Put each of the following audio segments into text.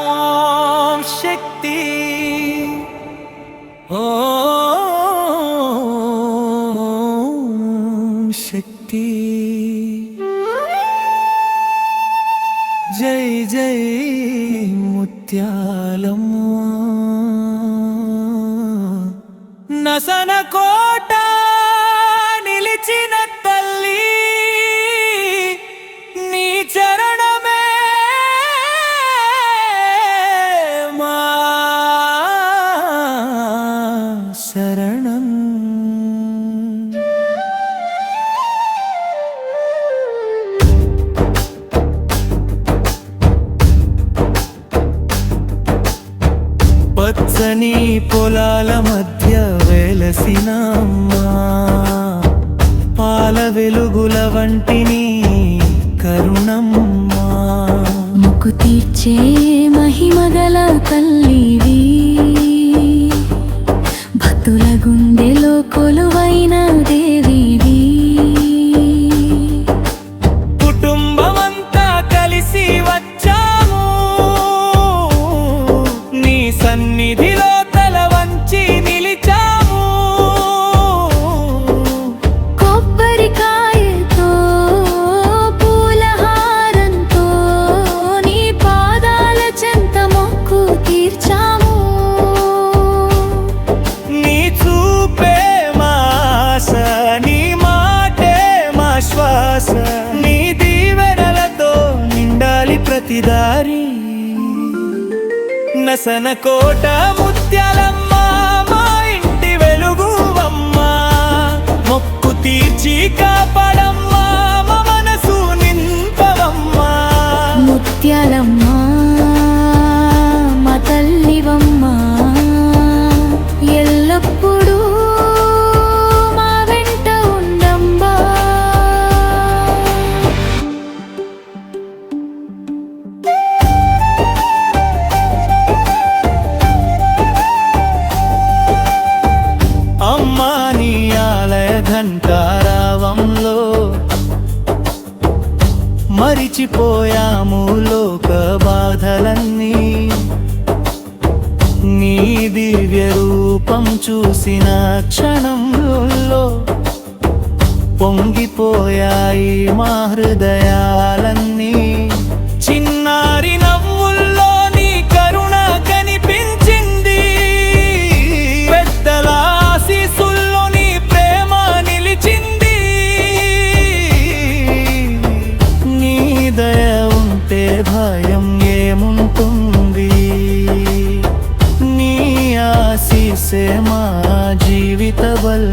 ఓం శక్తి ఓం శక్తి జై జై ముత్యాలమ్మ నసన కోట నిలిచిన తల్లి నీ చరణమే మా శరణం. పచ్చని పొలాల మధ్య వెలసిన అమ్మా, పాల వెలుగుల వంటిని కరుణమ్మా. మొక్కు తీర్చే మహిమగల తల్లివి, భక్తుల గుండెలో కొలువైన దేవివి. కుటుంబమంతా కలిసి వచ్చాము నీ సన్నిధిలో తల వంచి నిలిచాము. కొబ్బరికాయతో పూలహారంతో నీ పాదాల చెంత మొక్కు తీర్చాము. నీ చూపే మా ఆశ, నీ మాటే మా శ్వాస, నీ దీవెనలతో నిండాలి ప్రతిదారి. నసన కోట ముత్యాలమ్మ మా ఇంటి వెలుగువమ్మ, మొక్కు తీర్చి కాపాడమ్మా మా మనసు నింపవమ్మా. ముత్యాలమ్మ మా తల్లివమ్మ, ఎల్లప్పుడూ మా వెంట ఉండమ్మా. అమ్మా నీ ఆలయ ఘంటారావంలో మరిచిపోయాము లోక బాధలన్నీ. నీ దివ్య రూపం చూసిన క్షణంలో పొంగిపోయాయి మా హృదయాలన్నీ. చిన్నారి నవ్వుల్లో నీ కరుణ కనిపించింది, పెద్దల ఆశీస్సుల్లో నీ ప్రేమ నిలిచింది. నీ దయ ఉంటే భయం ఏముంటుంది, నీ ఆశీస్సే మా జీవిత బల్.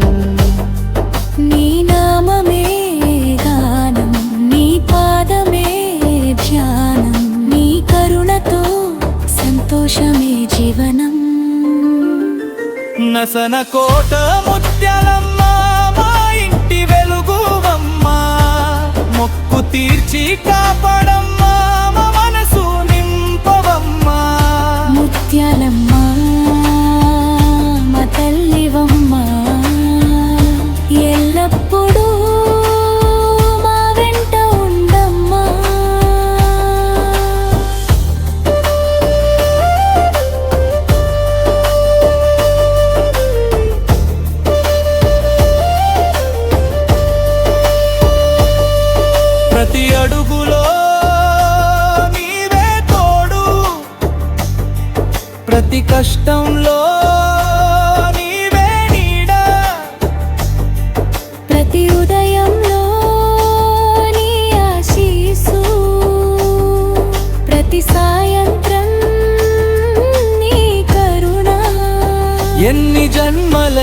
నీ నామమే గానం, నీ పాదమే ధ్యానం, నీ కరుణతో సంతోషమే జీవనం. నసన కోట ముత్యాలమ్మ మా ఇంటి వెలుగువమ్మ, మొక్కు తీర్చి కాపాడమ్మా మా మనసు నింపవమ్మా. ముత్యాలమ్మ మా తల్లివమ్మ, ఎల్లప్పుడూ మా వెంట ఉండమ్మా. ప్రతి అడుగులో నీవే తోడు, ప్రతి కష్టంలో నీవే నీడ, ప్రతి ఉదయంలో నీ ఆశీసు, ప్రతి సాయంత్రం నీ కరుణ. ఎన్ని జన్మల